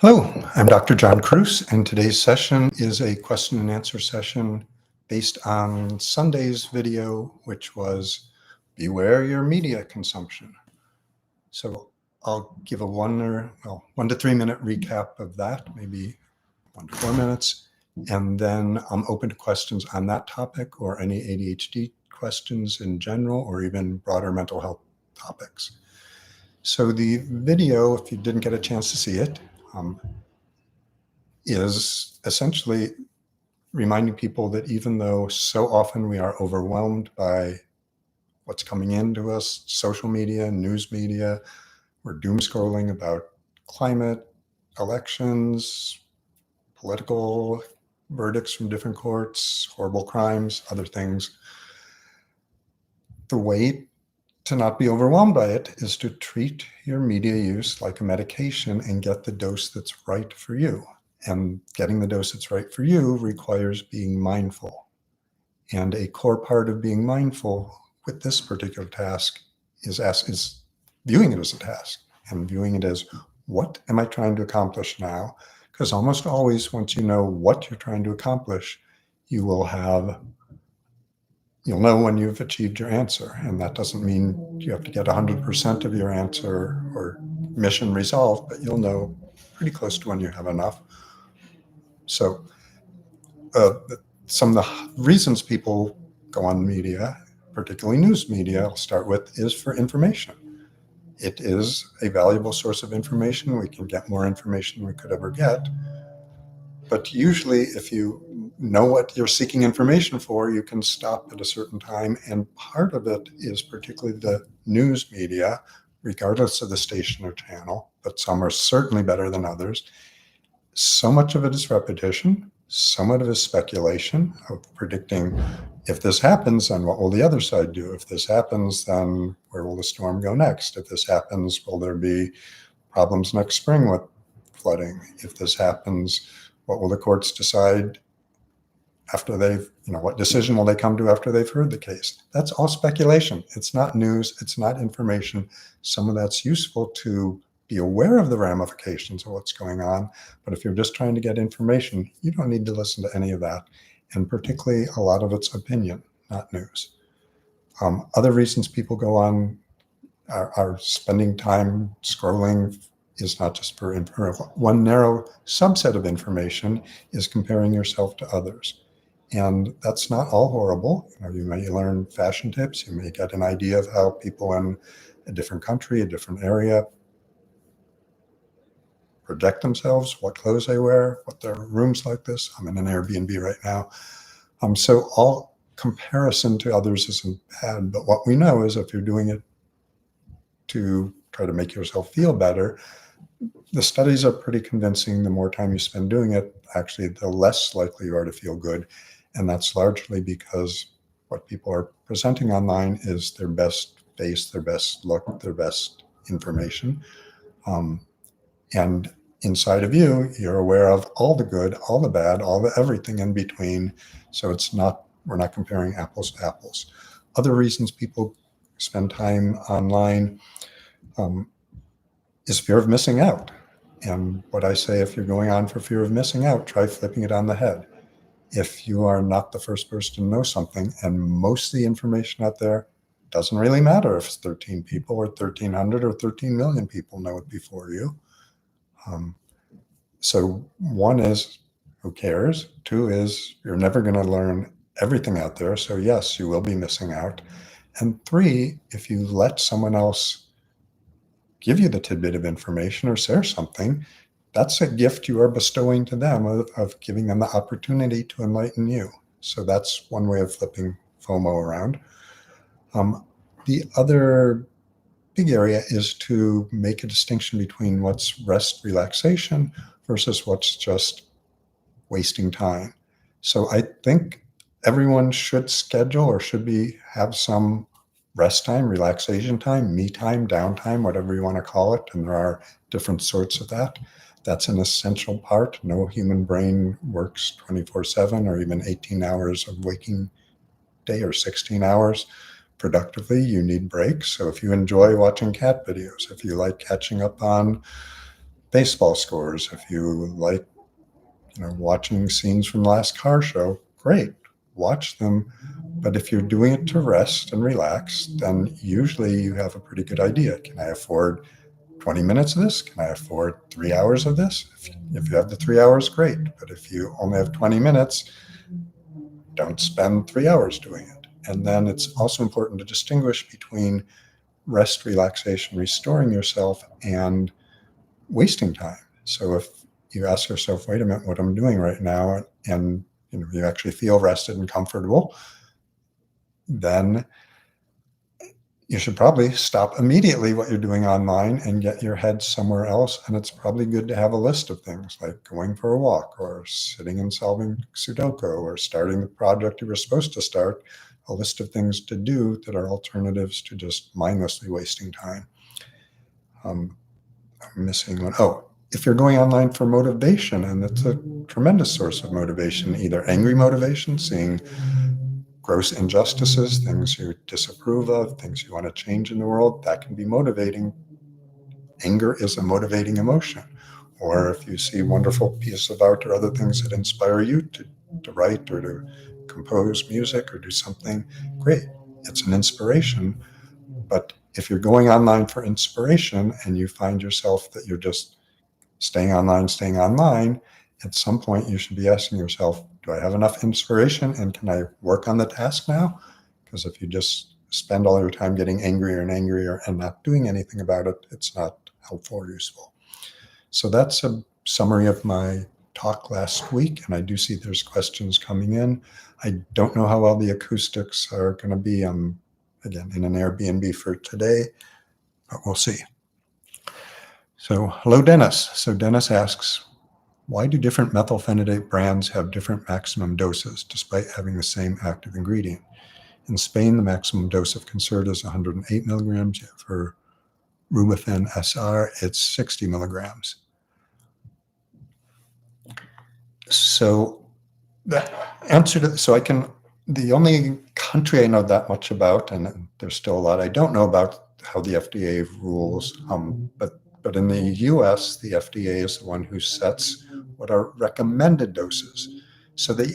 Hello, I'm Dr. John Kruse, and today's session is a question and answer session based on Sunday's video, which was Beware Your Media Consumption. So I'll give a 1 to 3 minute recap of that, maybe 1 to 4 minutes, and then I'm open to questions on that topic or any ADHD questions in general, or even broader mental health topics. So the video, if you didn't get a chance to see it, is essentially reminding people that even though so often we are overwhelmed by what's coming into us, social media, news media, we're doom scrolling about climate, elections, political verdicts from different courts, horrible crimes, other things. The way to not be overwhelmed by it is to treat your media use like a medication and get the dose that's right for you. And getting the dose that's right for you requires being mindful. And a core part of being mindful with this particular task is viewing it as a task and viewing it as, what am I trying to accomplish now? Because almost always, once you know what you're trying to accomplish, you'll know when you've achieved your answer. And that doesn't mean you have to get 100% of your answer or mission resolved, but you'll know pretty close to when you have enough. So some of the reasons people go on media, particularly news media, I'll start with, is for information. It is a valuable source of information. We can get more information than we could ever get. But usually, if you know what you're seeking information for, you can stop at a certain time. And part of it is particularly the news media, regardless of the station or channel, but some are certainly better than others. So much of it is repetition. So much of it is speculation of predicting, if this happens, then what will the other side do? If this happens, then where will the storm go next? If this happens, will there be problems next spring with flooding? If this happens, what will the courts decide after what decision will they come to after they've heard the case? That's all speculation. It's not news. It's not information. Some of that's useful to be aware of the ramifications of what's going on. But if you're just trying to get information, you don't need to listen to any of that. And particularly, a lot of it's opinion, not news. Other reasons people go on are spending time scrolling is not just for one narrow subset of information is comparing yourself to others. And that's not all horrible. You may learn fashion tips. You may get an idea of how people in a different country, a different area, project themselves, what clothes they wear, what their room's like this. I'm in an Airbnb right now. So all comparison to others isn't bad, but what we know is if you're doing it to try to make yourself feel better, the studies are pretty convincing. The more time you spend doing it, actually, the less likely you are to feel good. And that's largely because what people are presenting online is their best face, their best look, their best information. And inside of you, you're aware of all the good, all the bad, all the everything in between. So we're not comparing apples to apples. Other reasons people spend time online is fear of missing out. And what I say, if you're going on for fear of missing out, try flipping it on the head. If you are not the first person to know something, and most of the information out there doesn't really matter if it's 13 people or 1,300 or 13 million people know it before you. So one is, who cares? Two is, you're never going to learn everything out there. So yes, you will be missing out. And three, if you let someone else give you the tidbit of information or share something, that's a gift you are bestowing to them of giving them the opportunity to enlighten you. So that's one way of flipping FOMO around. The other big area is to make a distinction between what's rest relaxation versus what's just wasting time. So I think everyone should schedule or have some rest time, relaxation time, me time, downtime, whatever you want to call it. And there are different sorts of that. That's an essential part. No human brain works 24/7 or even 18 hours of waking day or 16 hours productively. You need breaks. So if you enjoy watching cat videos, if you like catching up on baseball scores. If you like, watching scenes from the last car show, great, watch them. But if you're doing it to rest and relax, then usually you have a pretty good idea. Can I afford 20 minutes of this? Can I afford 3 hours of this? If you have the 3 hours, great. But if you only have 20 minutes, don't spend 3 hours doing it. And then it's also important to distinguish between rest, relaxation, restoring yourself, and wasting time. So if you ask yourself, wait a minute, what I'm doing right now, and you actually feel rested and comfortable, then you should probably stop immediately what you're doing online and get your head somewhere else. And it's probably good to have a list of things like going for a walk or sitting and solving Sudoku or starting the project you were supposed to start, a list of things to do that are alternatives to just mindlessly wasting time. I'm missing one. Oh, if you're going online for motivation, and it's a tremendous source of motivation, either angry motivation, seeing gross injustices, things you disapprove of, things you want to change in the world, that can be motivating. Anger is a motivating emotion. Or if you see a wonderful piece of art or other things that inspire you to write or to compose music or do something, great. It's an inspiration. But if you're going online for inspiration and you find yourself that you're just staying online, at some point you should be asking yourself, do I have enough inspiration and can I work on the task now? Because if you just spend all your time getting angrier and angrier and not doing anything about it, it's not helpful or useful. So that's a summary of my talk last week, and I do see there's questions coming in. I don't know how well the acoustics are going to be. I'm, again, in an Airbnb for today, but we'll see. So hello, Dennis. So Dennis asks, why do different methylphenidate brands have different maximum doses despite having the same active ingredient? In Spain, the maximum dose of Concerta is 108 milligrams. Yet for Rubifen SR, it's 60 milligrams. So the answer to, the only country I know that much about, and there's still a lot I don't know about how the FDA rules, but in the US, the FDA is the one who sets what are recommended doses. So the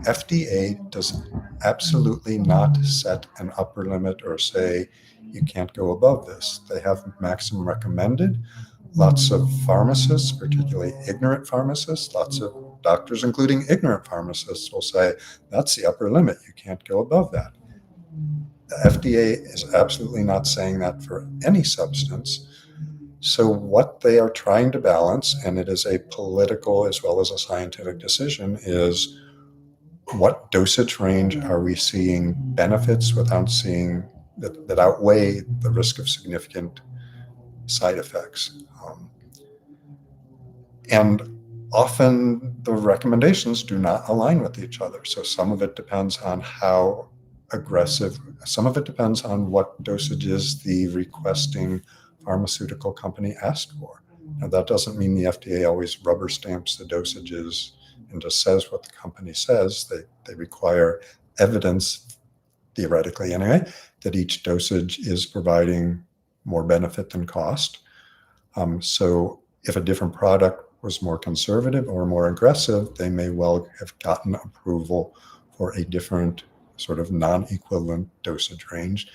FDA does absolutely not set an upper limit or say you can't go above this. They have maximum recommended. Lots of pharmacists, particularly ignorant pharmacists, lots of doctors, including ignorant pharmacists, will say that's the upper limit. You can't go above that. The FDA is absolutely not saying that for any substance. So what they are trying to balance, and it is a political as well as a scientific decision, is what dosage range are we seeing benefits without seeing that outweigh the risk of significant side effects. And often the recommendations do not align with each other. So some of it depends on how aggressive, some of it depends on what dosages the requesting pharmaceutical company asked for. Now, that doesn't mean the FDA always rubber stamps the dosages and just says what the company says. They require evidence, theoretically anyway, that each dosage is providing more benefit than cost. So if a different product was more conservative or more aggressive, they may well have gotten approval for a different sort of non-equivalent dosage range.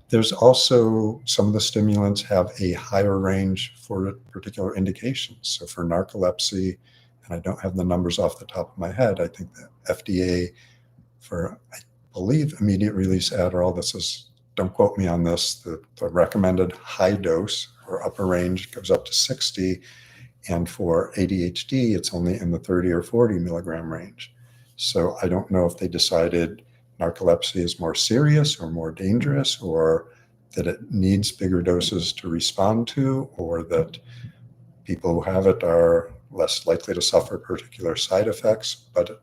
There's also, some of the stimulants have a higher range for particular indications. So for narcolepsy, and I don't have the numbers off the top of my head, I think the FDA for, I believe, immediate release Adderall, this is, don't quote me on this, the recommended high dose or upper range goes up to 60. And for ADHD, it's only in the 30 or 40 milligram range. So I don't know if they decided narcolepsy is more serious or more dangerous, or that it needs bigger doses to respond to, or that people who have it are less likely to suffer particular side effects. But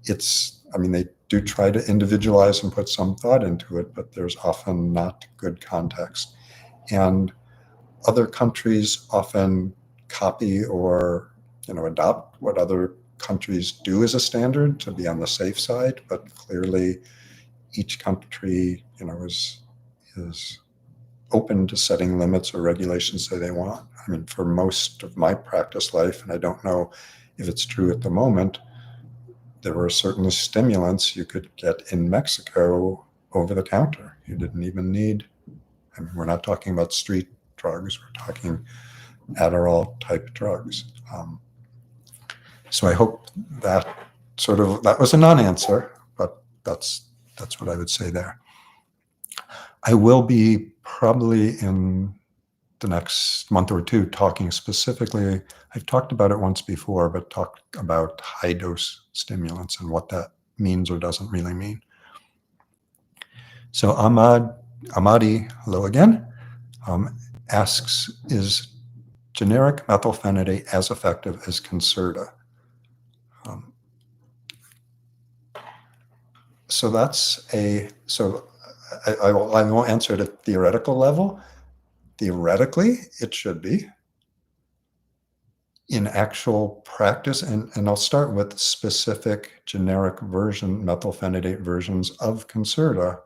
they do try to individualize and put some thought into it, but there's often not good context. And other countries often copy or adopt what other countries do as a standard to be on the safe side, but clearly each country is open to setting limits or regulations that they want. I mean, for most of my practice life, and I don't know if it's true at the moment, there were certain stimulants you could get in Mexico over the counter. You didn't even need, I mean, we're not talking about street drugs, we're talking Adderall type drugs. So I hope that that was a non-answer, but that's what I would say there. I will be probably in the next month or two talking specifically, I've talked about it once before, but talked about high dose stimulants and what that means or doesn't really mean. So Amadi, hello again, asks, is generic methylphenidate as effective as Concerta? So that's I won't answer it at a theoretical level. Theoretically, it should be. In actual practice, and I'll start with specific generic methylphenidate versions of Concerta.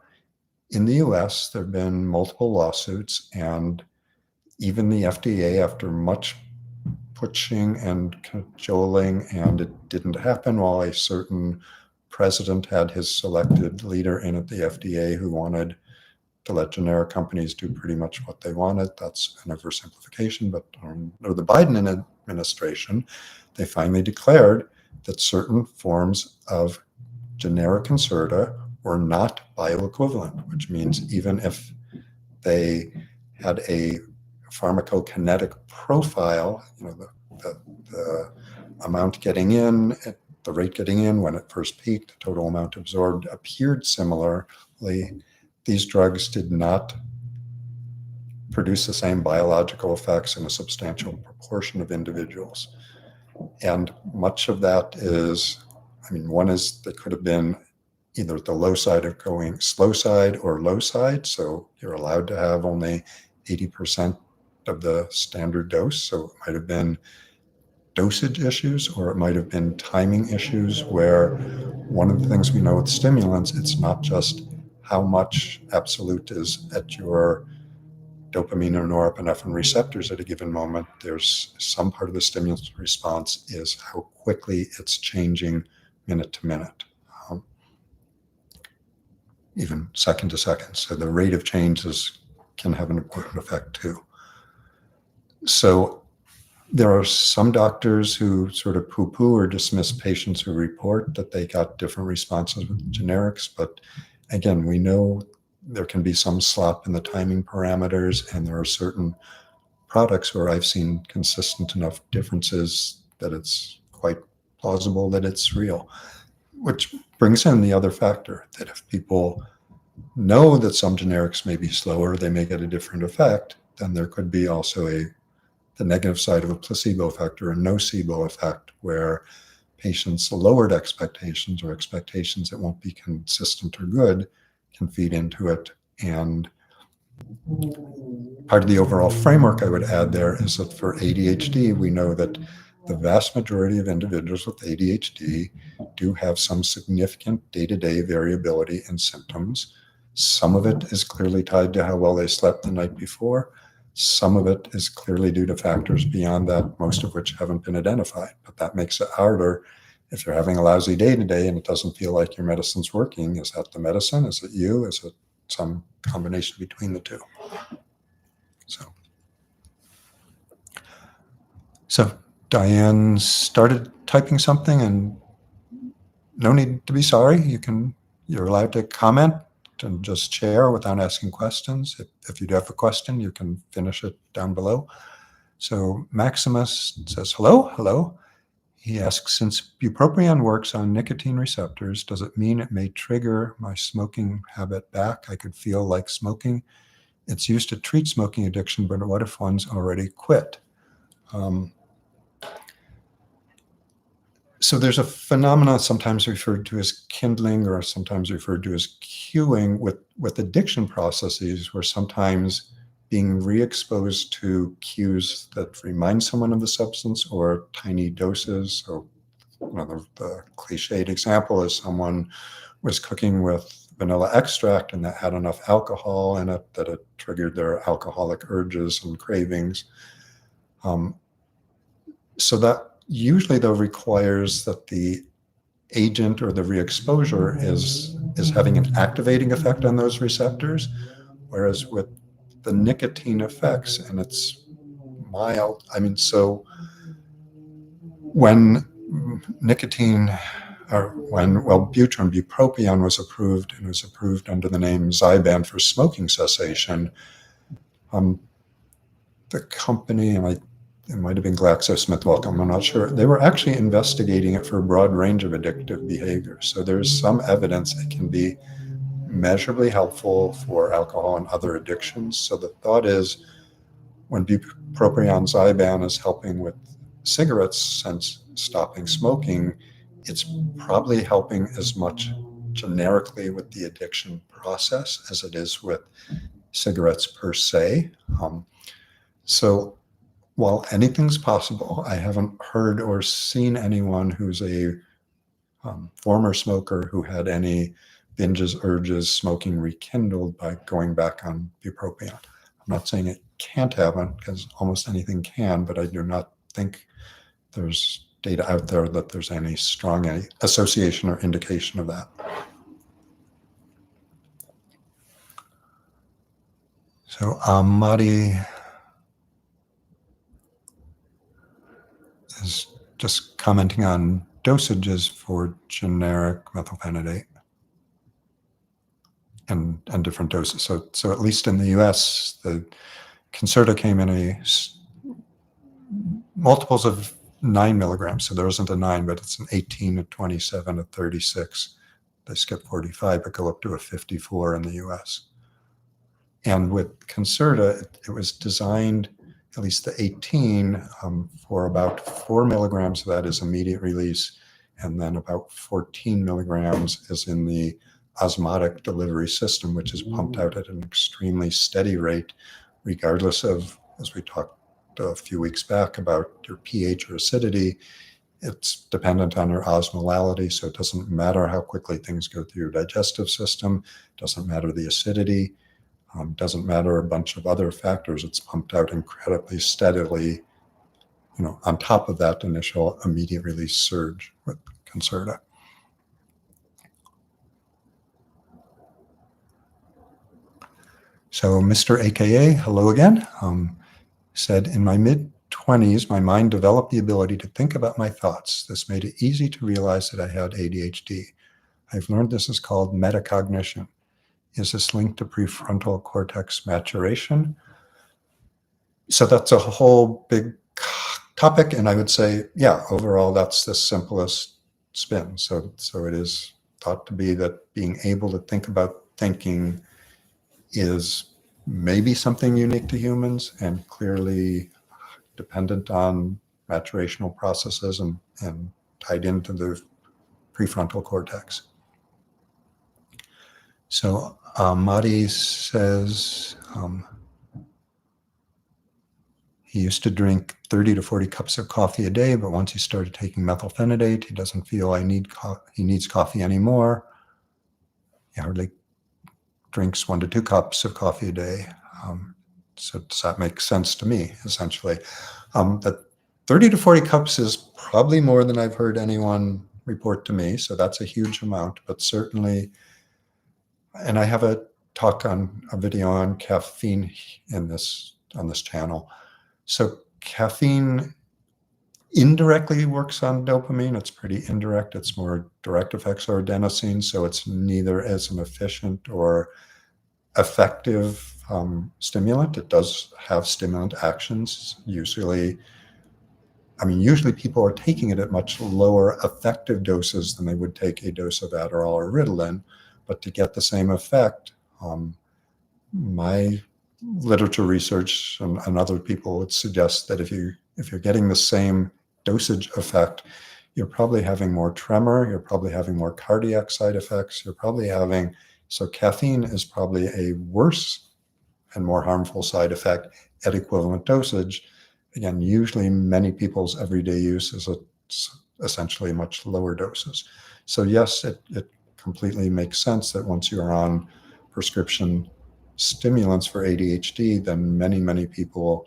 In the US, there have been multiple lawsuits, and even the FDA, after much pushing and cajoling, and it didn't happen while a certain president had his selected leader in at the FDA who wanted to let generic companies do pretty much what they wanted. That's an oversimplification, but under the Biden administration, they finally declared that certain forms of generic Concerta were not bioequivalent, which means even if they had a pharmacokinetic profile, the amount getting in, the rate getting in when it first peaked, the total amount absorbed appeared similarly, these drugs did not produce the same biological effects in a substantial proportion of individuals. And much of that is, I mean, one is they could have been either the low side of going slow side or low side. So you're allowed to have only 80% of the standard dose. So it might have been dosage issues, or it might have been timing issues, where one of the things we know with stimulants, it's not just how much absolute is at your dopamine or norepinephrine receptors at a given moment. There's some part of the stimulus response is how quickly it's changing minute to minute, even second to second. So the rate of change can have an important effect too. So there are some doctors who sort of poo-poo or dismiss patients who report that they got different responses with generics. But again, we know there can be some slop in the timing parameters, and there are certain products where I've seen consistent enough differences that it's quite plausible that it's real, which brings in the other factor that if people know that some generics may be slower, they may get a different effect, then there could be also the negative side of a placebo effect or a nocebo effect, where patients' lowered expectations or expectations that won't be consistent or good can feed into it. And part of the overall framework I would add there is that for ADHD, we know that the vast majority of individuals with ADHD do have some significant day-to-day variability in symptoms. Some of it is clearly tied to how well they slept the night before. Some of it is clearly due to factors beyond that, most of which haven't been identified. But that makes it harder if you're having a lousy day today and it doesn't feel like your medicine's working. Is that the medicine? Is it you? Is it some combination between the two? So Diane started typing something, and no need to be sorry. You're allowed to comment and just share without asking questions. If you do have a question, you can finish it down below. So Maximus says, hello. He asks, since bupropion works on nicotine receptors, does it mean it may trigger my smoking habit back? I could feel like smoking. It's used to treat smoking addiction, but what if one's already quit? So there's a phenomenon sometimes referred to as kindling or sometimes referred to as cueing with addiction processes, where sometimes being re-exposed to cues that remind someone of the substance or tiny doses. So the cliched example is someone was cooking with vanilla extract, and that had enough alcohol in it that it triggered their alcoholic urges and cravings. So that usually, though, requires that the agent or the re-exposure is having an activating effect on those receptors, whereas with the nicotine effects, and it's mild. I mean, so when nicotine, or when Wellbutrin, bupropion was approved, and was approved under the name Zyban for smoking cessation, the company, and it might have been GlaxoSmithKline, I'm not sure, they were actually investigating it for a broad range of addictive behaviors. So there's some evidence it can be measurably helpful for alcohol and other addictions. So the thought is, when bupropion Zyban is helping with cigarettes since stopping smoking, it's probably helping as much generically with the addiction process as it is with cigarettes per se. So while anything's possible, I haven't heard or seen anyone who's a former smoker who had any binges, urges, smoking rekindled by going back on bupropion. I'm not saying it can't happen, because almost anything can, but I do not think there's data out there that there's any strong association or indication of that. So Madi is just commenting on dosages for generic methylphenidate and different doses. So at least in the US, the Concerta came in multiples of 9 milligrams. So there isn't a 9, but it's an 18, a 27, a 36. They skip 45, but go up to a 54 in the US. And with Concerta, it was designed, at least the 18, for about 4 milligrams of that is immediate release, and then about 14 milligrams is in the osmotic delivery system, which is pumped out at an extremely steady rate, regardless of, as we talked a few weeks back about your pH or acidity. It's dependent on your osmolality, so it doesn't matter how quickly things go through your digestive system, doesn't matter the acidity, doesn't matter a bunch of other factors. It's pumped out incredibly steadily, on top of that initial immediate release surge with Concerta. So Mr. AKA, hello again, said, in my mid-20s, my mind developed the ability to think about my thoughts. This made it easy to realize that I had ADHD. I've learned this is called metacognition. Is this linked to prefrontal cortex maturation? So that's a whole big topic, and I would say, yeah, overall, that's the simplest spin. So it is thought to be that being able to think about thinking is maybe something unique to humans and clearly dependent on maturational processes and tied into the prefrontal cortex. So Madi says he used to drink 30 to 40 cups of coffee a day, but once he started taking methylphenidate, he doesn't feel he needs coffee anymore. He hardly drinks 1 to 2 cups of coffee a day. So does that make sense to me, essentially? That 30 to 40 cups is probably more than I've heard anyone report to me, so that's a huge amount, but certainly, and I have a video on caffeine on this channel. So caffeine indirectly works on dopamine. It's pretty indirect. It's more direct effects are adenosine, so it's neither as an efficient or effective stimulant. It does have stimulant actions. Usually people are taking it at much lower effective doses than they would take a dose of Adderall or Ritalin, but to get the same effect, my literature research and other people would suggest that if you're getting the same dosage effect, you're probably having more tremor, you're probably having more cardiac side effects, so caffeine is probably a worse and more harmful side effect at equivalent dosage. Again, usually many people's everyday use is essentially much lower doses. So yes, it completely makes sense that once you're on prescription stimulants for ADHD, then many people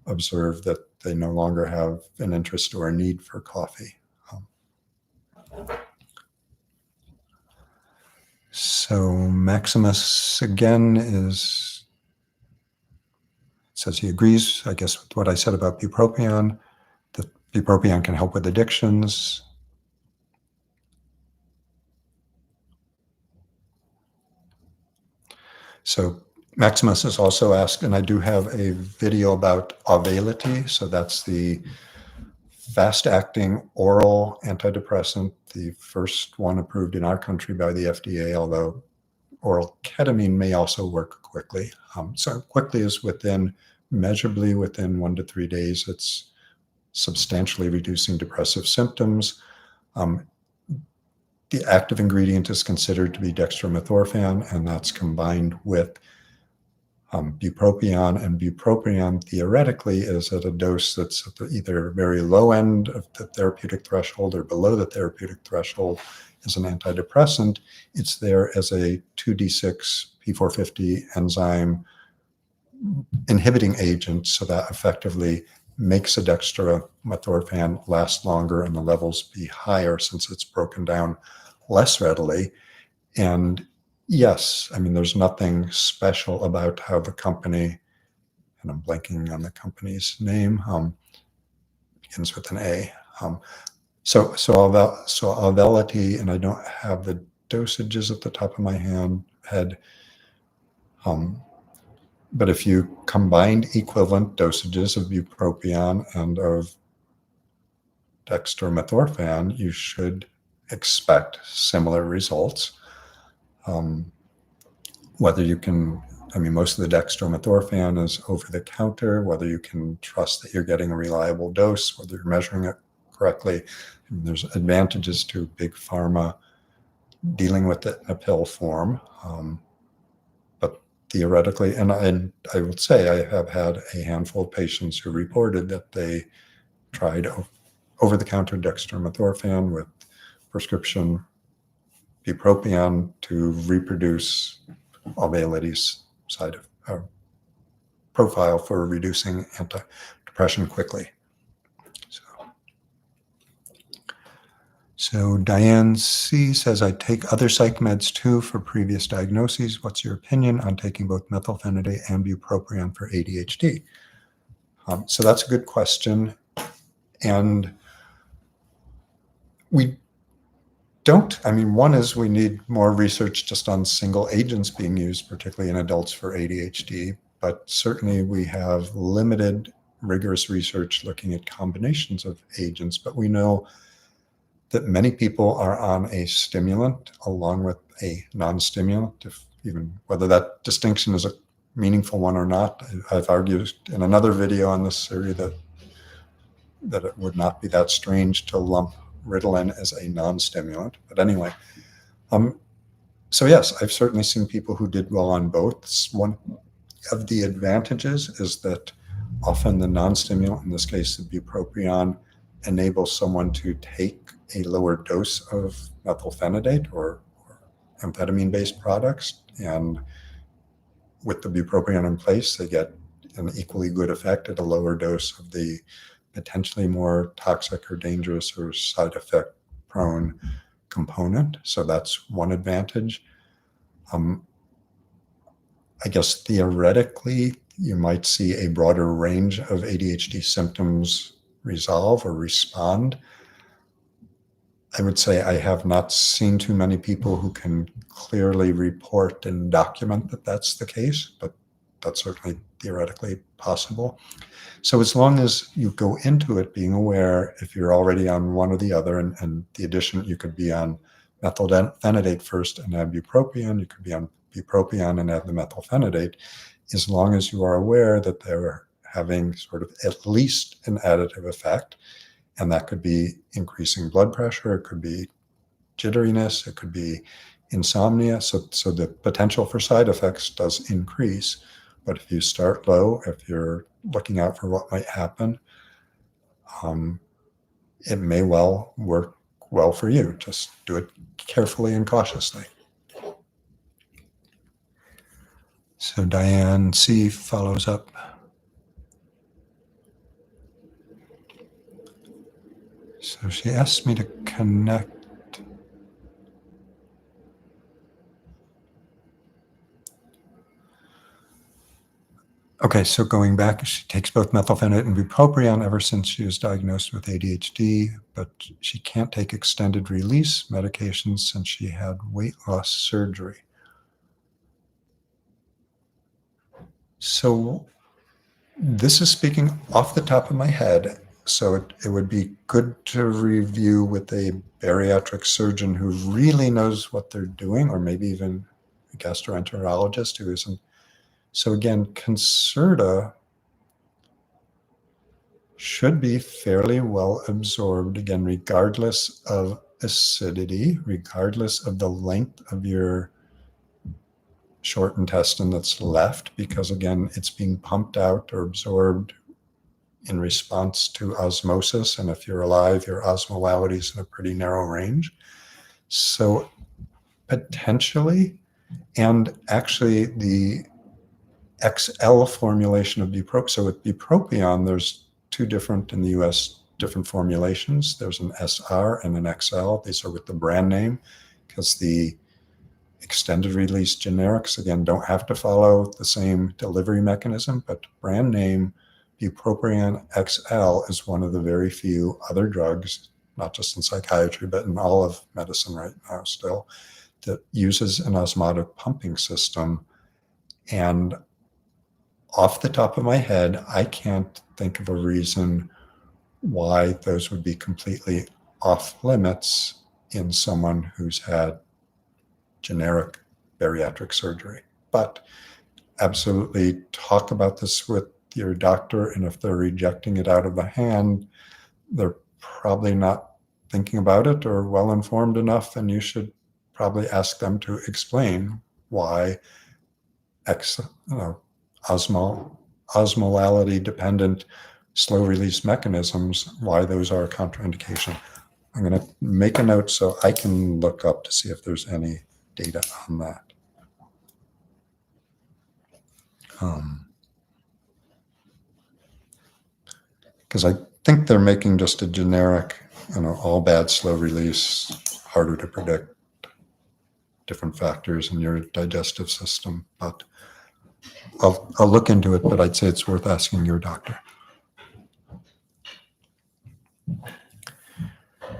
observe that they no longer have an interest or a need for coffee. So Maximus again says he agrees, I guess, with what I said about bupropion, that bupropion can help with addictions. So Maximus has also asked, and I do have a video about Auvelity. So that's the fast-acting oral antidepressant, the first one approved in our country by the FDA, although oral ketamine may also work quickly. So quickly is measurably within 1 to 3 days. It's substantially reducing depressive symptoms. The active ingredient is considered to be dextromethorphan, and that's combined with bupropion. And bupropion theoretically is at a dose that's at the either very low end of the therapeutic threshold or below the therapeutic threshold. As an antidepressant, it's there as a 2D6 P450 enzyme inhibiting agent, so that effectively makes a dextromethorphan last longer and the levels be higher since it's broken down less readily. And yes, I mean, there's nothing special about how the company, and I'm blanking on the company's name, begins with an A. So Auvelity, and I don't have the dosages at the top of my head, but if you combined equivalent dosages of bupropion and of dextromethorphan, you should expect similar results. Whether you can, I mean, most of the dextromethorphan is over the counter, whether you can trust that you're getting a reliable dose, whether you're measuring it correctly. I mean, there's advantages to big pharma dealing with it in a pill form. But theoretically, and I would say I have had a handful of patients who reported that they tried over-the-counter dextromethorphan with prescription bupropion to reproduce Auvelity's profile for reducing antidepressant quickly. So Diane C. says, I take other psych meds too for previous diagnoses. What's your opinion on taking both methylphenidate and bupropion for ADHD? So that's a good question. And we don't, I mean, one is we need more research just on single agents being used, particularly in adults for ADHD, but certainly we have limited rigorous research looking at combinations of agents, but we know that many people are on a stimulant along with a non-stimulant, whether that distinction is a meaningful one or not. I've argued in another video on this series that it would not be that strange to lump Ritalin as a non-stimulant. But anyway, so yes, I've certainly seen people who did well on both. One of the advantages is that often the non-stimulant, in this case the bupropion, enables someone to take a lower dose of methylphenidate or amphetamine-based products. And with the bupropion in place, they get an equally good effect at a lower dose of the potentially more toxic or dangerous or side effect prone component. So that's one advantage. I guess theoretically, you might see a broader range of ADHD symptoms resolve or respond. I would say I have not seen too many people who can clearly report and document that that's the case, but that's certainly theoretically possible. So as long as you go into it being aware, if you're already on one or the other, and the addition, you could be on methylphenidate first and add bupropion, you could be on bupropion and add the methylphenidate, as long as you are aware that they're having sort of at least an additive effect. And that could be increasing blood pressure, it could be jitteriness, it could be insomnia. So the potential for side effects does increase. But if you start low, if you're looking out for what might happen, it may well work well for you. Just do it carefully and cautiously. So Diane C. follows up. So she asked me to connect. Okay, so going back, she takes both methylphenidate and bupropion ever since she was diagnosed with ADHD, but she can't take extended release medications since she had weight loss surgery. So this is speaking off the top of my head. So it would be good to review with a bariatric surgeon who really knows what they're doing, or maybe even a gastroenterologist who isn't. So again, Concerta should be fairly well absorbed, again, regardless of acidity, regardless of the length of your short intestine that's left, because again, it's being pumped out or absorbed in response to osmosis. And if you're alive, your osmolality is in a pretty narrow range. So potentially, and actually the XL formulation of bupropion. So with bupropion, there's two different, in the US, different formulations. There's an SR and an XL. These are with the brand name, because the extended release generics, again, don't have to follow the same delivery mechanism, but brand name bupropion XL is one of the very few other drugs, not just in psychiatry, but in all of medicine right now still, that uses an osmotic pumping system. And off the top of my head, I can't think of a reason why those would be completely off limits in someone who's had generic bariatric surgery. But absolutely talk about this with your doctor, and if they're rejecting it out of the hand, they're probably not thinking about it or well informed enough, and you should probably ask them to explain why osmolality dependent slow release mechanisms, why those are a contraindication. I'm going to make a note so I can look up to see if there's any data on that. Because I think they're making just a generic, all bad slow release, harder to predict, different factors in your digestive system. But I'll look into it, but I'd say it's worth asking your doctor.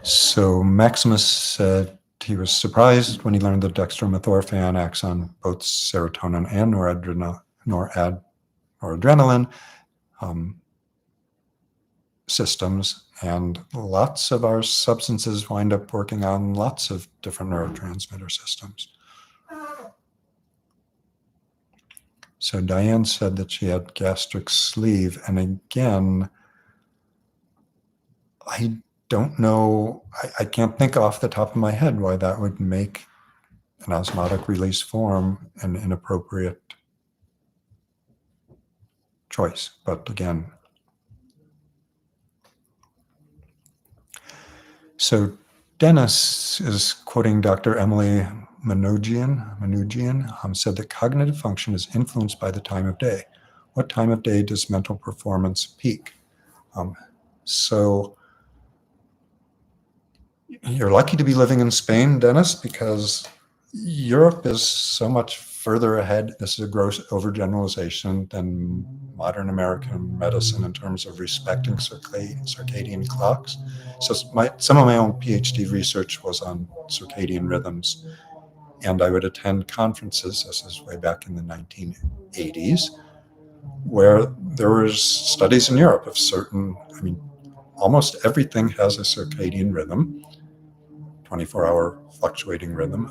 So Maximus said he was surprised when he learned that dextromethorphan acts on both serotonin and noradrenaline systems, and lots of our substances wind up working on lots of different neurotransmitter systems. So Diane said that she had gastric sleeve, and again, I don't know, I can't think off the top of my head why that would make an osmotic release form an inappropriate choice. But again, so Dennis is quoting Dr. Emily Manoogian, said that cognitive function is influenced by the time of day. What time of day does mental performance peak? So you're lucky to be living in Spain, Dennis, because Europe is so much further ahead. This is a gross overgeneralization than modern American medicine in terms of respecting circadian clocks. So some of my own PhD research was on circadian rhythms, and I would attend conferences, this is way back in the 1980s, where there was studies in Europe of certain, almost everything has a circadian rhythm, 24-hour fluctuating rhythm.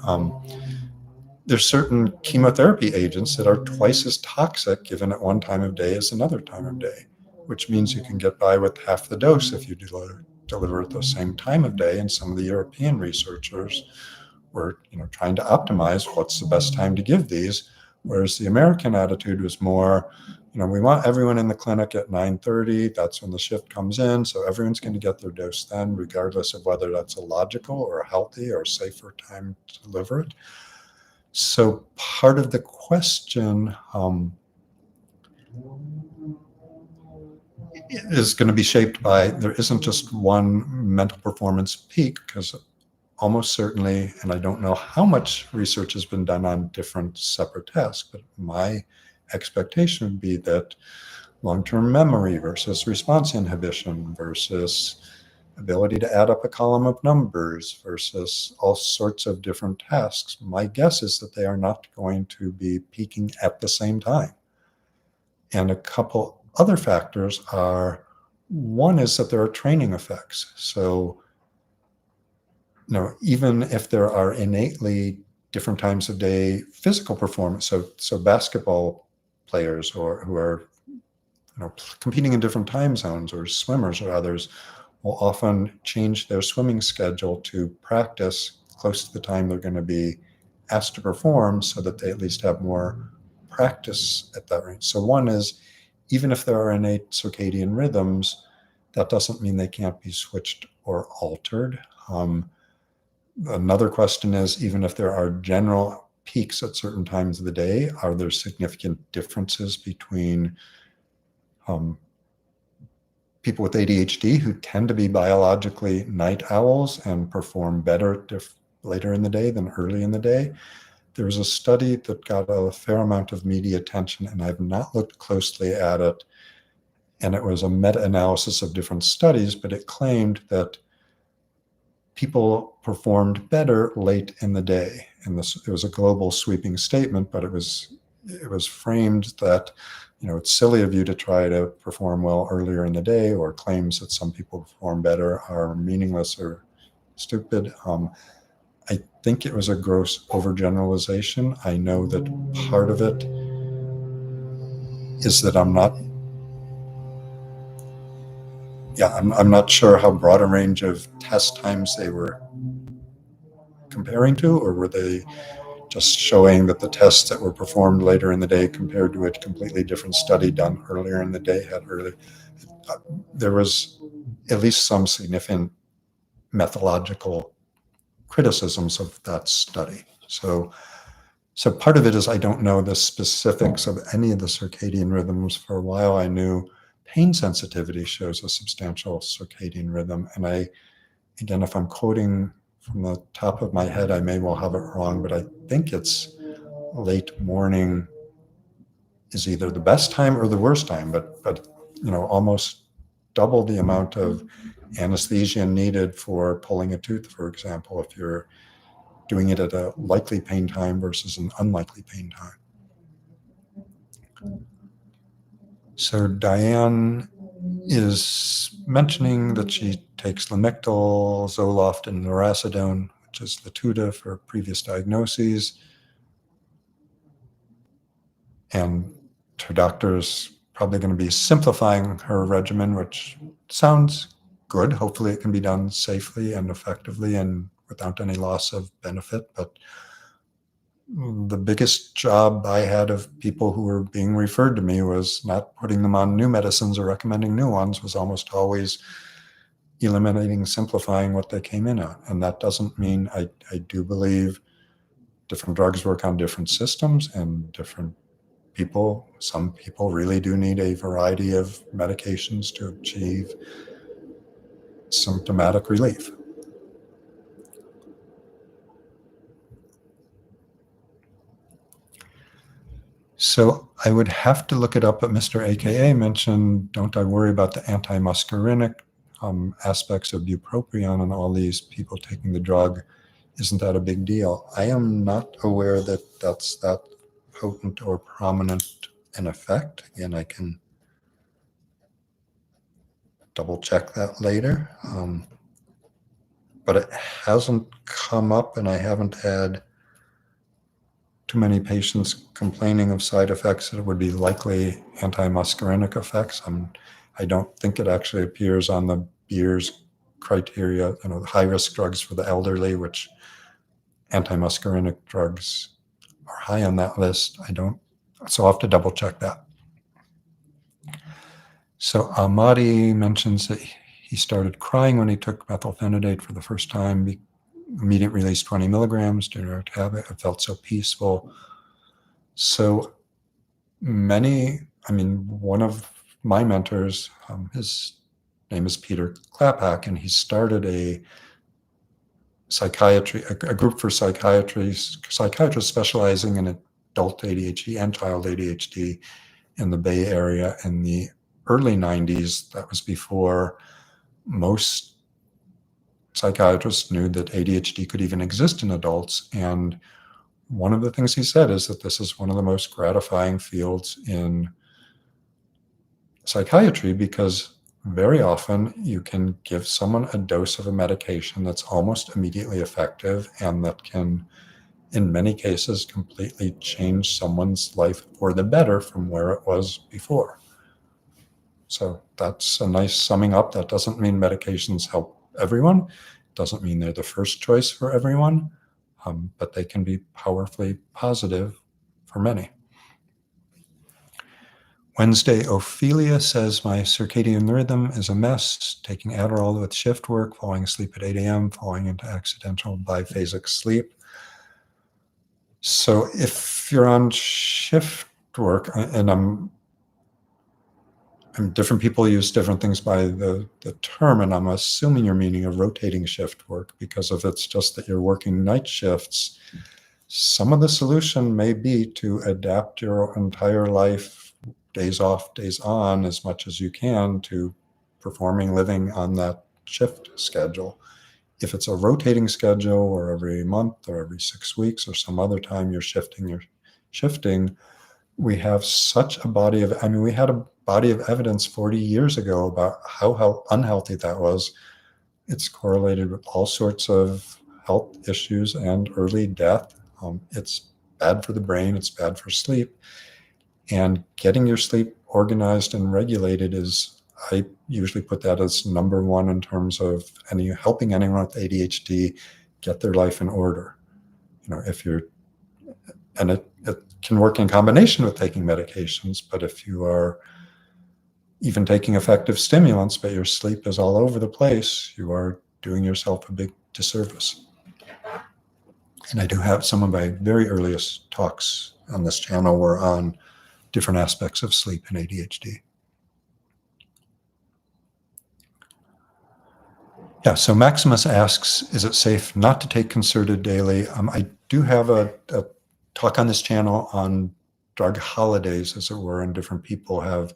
There's certain chemotherapy agents that are twice as toxic given at one time of day as another time of day, which means you can get by with half the dose if you deliver at the same time of day. And some of the European researchers were trying to optimize what's the best time to give these, whereas the American attitude was more, we want everyone in the clinic at 9:30. That's when the shift comes in. So everyone's going to get their dose then, regardless of whether that's a logical or a healthy or safer time to deliver it. So part of the question is going to be shaped by, there isn't just one mental performance peak, because almost certainly, and I don't know how much research has been done on different separate tests, but my expectation would be that long-term memory versus response inhibition versus ability to add up a column of numbers versus all sorts of different tasks, my guess is that they are not going to be peaking at the same time. And a couple other factors are, one is that there are training effects. So, even if there are innately different times of day physical performance, so basketball players who are competing in different time zones, or swimmers or others, will often change their swimming schedule to practice close to the time they're going to be asked to perform, so that they at least have more practice at that range. So one is, even if there are innate circadian rhythms, that doesn't mean they can't be switched or altered. Another question is, even if there are general peaks at certain times of the day, are there significant differences between people with ADHD who tend to be biologically night owls and perform better later in the day than early in the day? There was a study that got a fair amount of media attention, and I've not looked closely at it. And it was a meta-analysis of different studies, but it claimed that people performed better late in the day. And it was a global sweeping statement, but it was framed that, it's silly of you to try to perform well earlier in the day, or claims that some people perform better are meaningless or stupid. I think it was a gross overgeneralization. I know that part of it is that I'm not sure how broad a range of test times they were comparing to, or were they just showing that the tests that were performed later in the day compared to a completely different study done earlier in the day there was at least some significant methodological criticisms of that study. So part of it is, I don't know the specifics of any of the circadian rhythms. For a while, I knew pain sensitivity shows a substantial circadian rhythm. And again, if I'm quoting from the top of my head, I may well have it wrong, but I think it's late morning is either the best time or the worst time, but almost double the amount of anesthesia needed for pulling a tooth, for example, if you're doing it at a likely pain time versus an unlikely pain time. So Diane is mentioning that she takes Lamictal, Zoloft, and Lurasidone, which is Latuda, for previous diagnoses. And her doctor's probably going to be simplifying her regimen, which sounds good. Hopefully it can be done safely and effectively and without any loss of benefit. But the biggest job I had of people who were being referred to me was not putting them on new medicines or recommending new ones, was almost always eliminating, simplifying what they came in on. And that doesn't mean, I do believe different drugs work on different systems and different people. Some people really do need a variety of medications to achieve symptomatic relief. So I would have to look it up, but Mr. AKA mentioned, don't I worry about the anti-muscarinic aspects of bupropion and all these people taking the drug? Isn't that a big deal? I am not aware that that's that potent or prominent an effect. Again, I can double check that later. But it hasn't come up, and I haven't had too many patients complaining of side effects that would be likely anti-muscarinic effects. I don't think it actually appears on the Beers criteria, the high-risk drugs for the elderly, which anti-muscarinic drugs are high on that list. So I'll have to double check that. So Ahmadi mentions that he started crying when he took methylphenidate for the first time, immediate release 20 milligrams, direct habit. It felt so peaceful. So one of my mentors, his name is Peter Klapak, and he started a group for psychiatrists specializing in adult ADHD and child ADHD in the Bay Area in the early 90s. That was before most psychiatrists knew that ADHD could even exist in adults. And one of the things he said is that this is one of the most gratifying fields in psychiatry, because very often you can give someone a dose of a medication that's almost immediately effective and that can, in many cases, completely change someone's life for the better from where it was before. So that's a nice summing up. That doesn't mean medications help everyone. It doesn't mean they're the first choice for everyone, but they can be powerfully positive for many. Wednesday, Ophelia says, my circadian rhythm is a mess, taking Adderall with shift work, falling asleep at 8 a.m., falling into accidental biphasic sleep. So if you're on shift work, and different people use different things by the term, and I'm assuming you're meaning a rotating shift work, because if it's just that you're working night shifts, some of the solution may be to adapt your entire life, days off, days on, as much as you can to living on that shift schedule. If it's a rotating schedule, or every month or every 6 weeks or some other time you're shifting, we have such a we had a body of evidence 40 years ago about how unhealthy that was. It's correlated with all sorts of health issues and early death. It's bad for the brain, it's bad for sleep. And getting your sleep organized and regulated I usually put that as number one in terms of helping anyone with ADHD get their life in order. And it can work in combination with taking medications, but if you are even taking effective stimulants, but your sleep is all over the place, you are doing yourself a big disservice. And I do have some of my very earliest talks on this channel were on different aspects of sleep and ADHD. Yeah, so Maximus asks, is it safe not to take concerted daily? I do have a talk on this channel on drug holidays, as it were, and different people have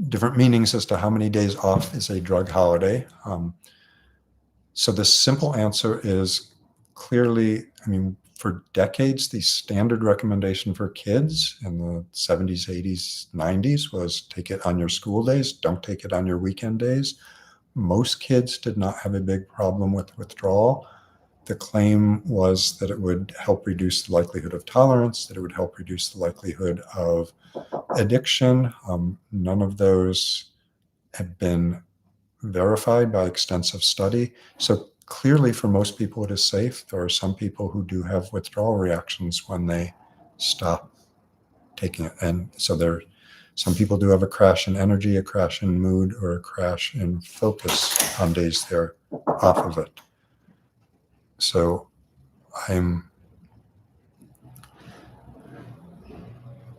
different meanings as to how many days off is a drug holiday. So the simple answer is clearly, for decades, the standard recommendation for kids in the 70s, 80s, 90s was take it on your school days, don't take it on your weekend days. Most kids did not have a big problem with withdrawal. The claim was that it would help reduce the likelihood of tolerance, that it would help reduce the likelihood of addiction. None of those have been verified by extensive study. So clearly, for most people, it is safe. There are some people who do have withdrawal reactions when they stop taking it. And so some people do have a crash in energy, a crash in mood, or a crash in focus on days they're off of it. So I'm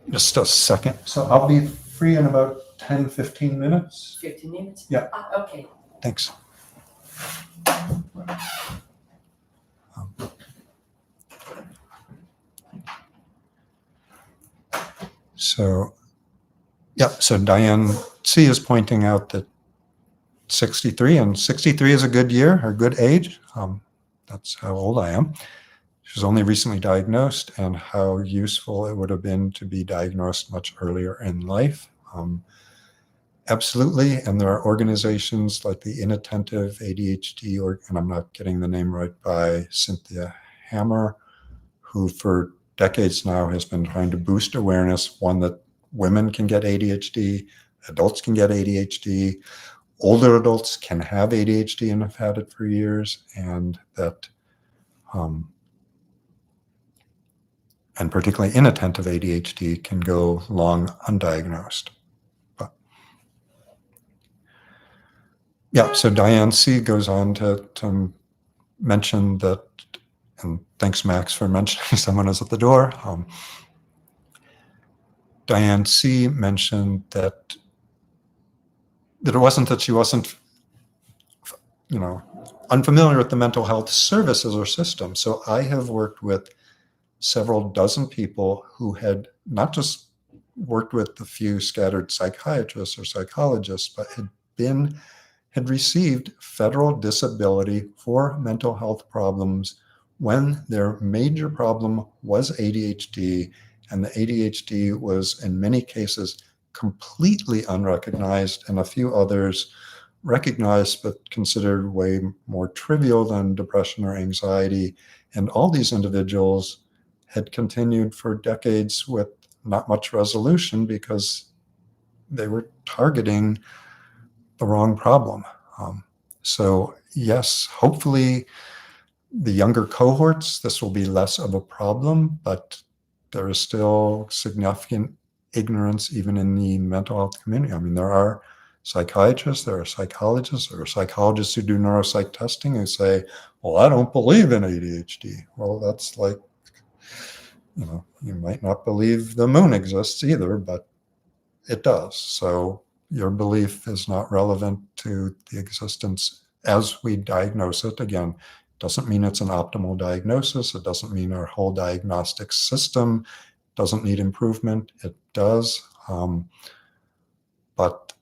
just a second. So I'll be free in about 10, 15 minutes. 15 minutes? Yeah. Okay. Thanks. So Diane C is pointing out that 63 is a good year or good age. That's how old I am. She was only recently diagnosed, and how useful it would have been to be diagnosed much earlier in life. Absolutely. And there are organizations like the Inattentive ADHD, and I'm not getting the name right, by Cynthia Hammer, who for decades now has been trying to boost awareness, one, that women can get ADHD, adults can get ADHD, older adults can have ADHD and have had it for years, and that, and particularly inattentive ADHD can go long undiagnosed. But Yeah, so Diane C. goes on to mention that, and thanks, Max, for mentioning someone is at the door. Diane C. mentioned that it wasn't that she wasn't, unfamiliar with the mental health services or system. So I have worked with several dozen people who had not just worked with a few scattered psychiatrists or psychologists, but had received federal disability for mental health problems when their major problem was ADHD, and the ADHD was in many cases completely unrecognized, and a few others recognized but considered way more trivial than depression or anxiety. And all these individuals had continued for decades with not much resolution because they were targeting the wrong problem. So yes, hopefully the younger cohorts, this will be less of a problem, but there is still significant ignorance even in the mental health community. I mean, there are psychiatrists, there are psychologists, there are psychologists who do neuropsych testing who say, well, I don't believe in ADHD. Well, that's like, you might not believe the moon exists either, but it does. So your belief is not relevant to the existence as we diagnose it. Again, doesn't mean it's an optimal diagnosis. It doesn't mean our whole diagnostic system doesn't need improvement. It does. But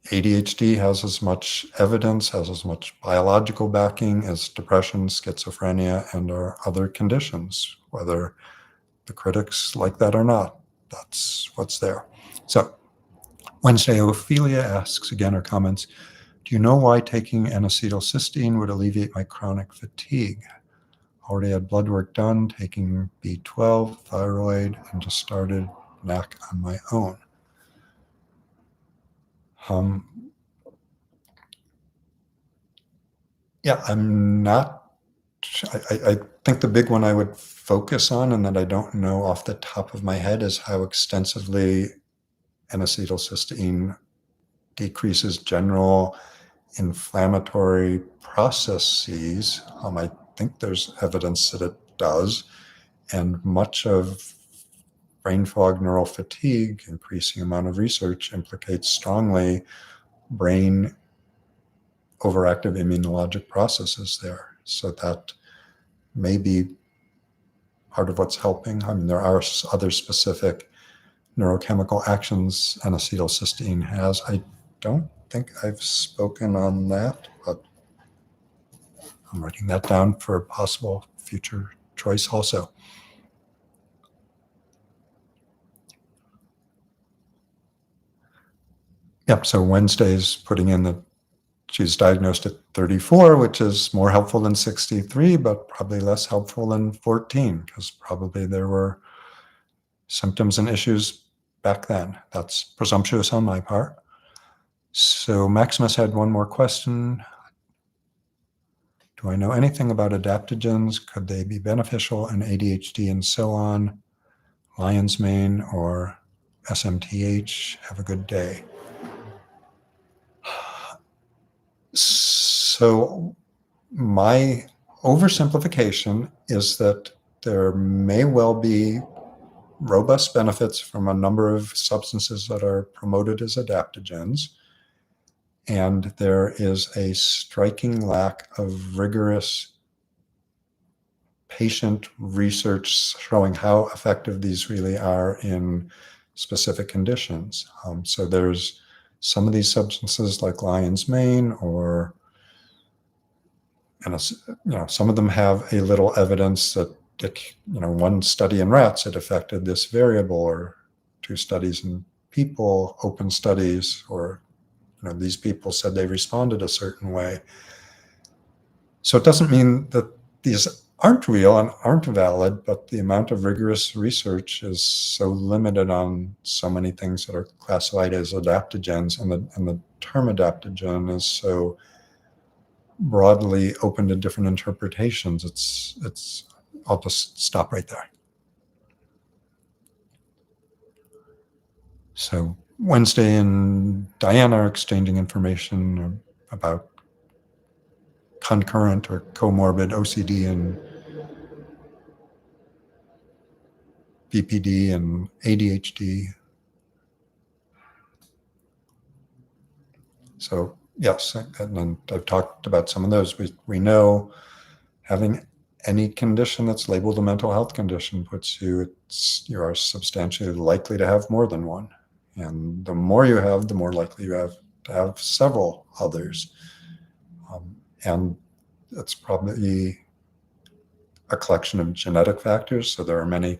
ADHD has as much evidence, has as much biological backing as depression, schizophrenia, and our other conditions, whether the critics like that or not. That's what's there. So Wednesday, Ophelia asks again or comments, do you know why taking N-acetylcysteine would alleviate my chronic fatigue? Already had blood work done, taking B12, thyroid, and just started NAC on my own. Yeah, I'm not, I think the big one I would focus on and that I don't know off the top of my head is how extensively N-acetylcysteine decreases general inflammatory processes. I think there's evidence that it does. And much of brain fog, neural fatigue, increasing amount of research implicates strongly brain overactive immunologic processes there. So that may be part of what's helping. I mean, there are other specific neurochemical actions N-acetylcysteine has. I don't think I've spoken on that, but I'm writing that down for a possible future choice also. Yep, so Wednesday's putting in that she's diagnosed at 34, which is more helpful than 63, but probably less helpful than 14, because probably there were symptoms and issues back then. That's presumptuous on my part. So Maximus had one more question. Do I know anything about adaptogens? Could they be beneficial in ADHD and so on? Lion's mane or SMTH? Have a good day. So my oversimplification is that there may well be robust benefits from a number of substances that are promoted as adaptogens. And there is a striking lack of rigorous patient research showing how effective these really are in specific conditions. So there's some of these substances like lion's mane or, some of them have a little evidence that, one study in rats, it affected this variable, or two studies in people, open studies, or, these people said they responded a certain way. So it doesn't mean that these aren't real and aren't valid, but the amount of rigorous research is so limited on so many things that are classified as adaptogens, and the term adaptogen is so broadly open to different interpretations. It's I'll just stop right there. So Wednesday and Diana are exchanging information about concurrent or comorbid OCD and BPD and ADHD. So yes, and I've talked about some of those. We know having any condition that's labeled a mental health condition puts you are substantially likely to have more than one. And the more you have, the more likely you have to have several others. And it's probably a collection of genetic factors. So there are many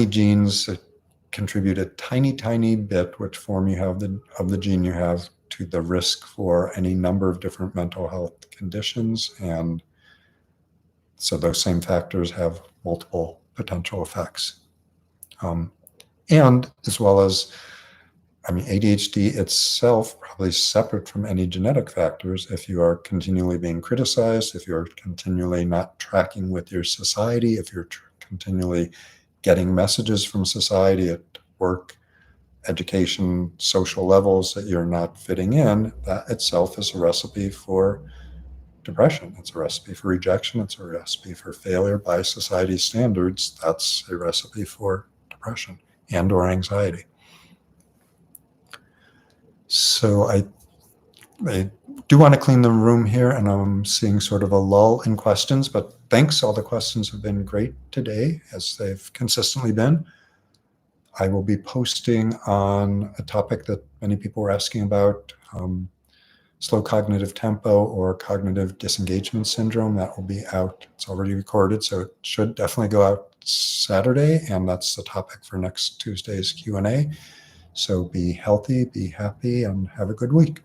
genes that contribute a tiny, tiny bit, which form you have of the gene you have, to the risk for any number of different mental health conditions. And so those same factors have multiple potential effects. And as well as, ADHD itself, probably separate from any genetic factors, if you are continually being criticized, if you're continually not tracking with your society, if you're continually getting messages from society at work, education, social levels that you're not fitting in, that itself is a recipe for depression. It's a recipe for rejection. It's a recipe for failure by society's standards. That's a recipe for depression and or anxiety. So I do want to clean the room here, and I'm seeing sort of a lull in questions, but thanks. All the questions have been great today, as they've consistently been. I will be posting on a topic that many people were asking about, slow cognitive tempo or cognitive disengagement syndrome. That will be out. It's already recorded, so it should definitely go out Saturday, and that's the topic for next Tuesday's Q&A. So be healthy, be happy, and have a good week.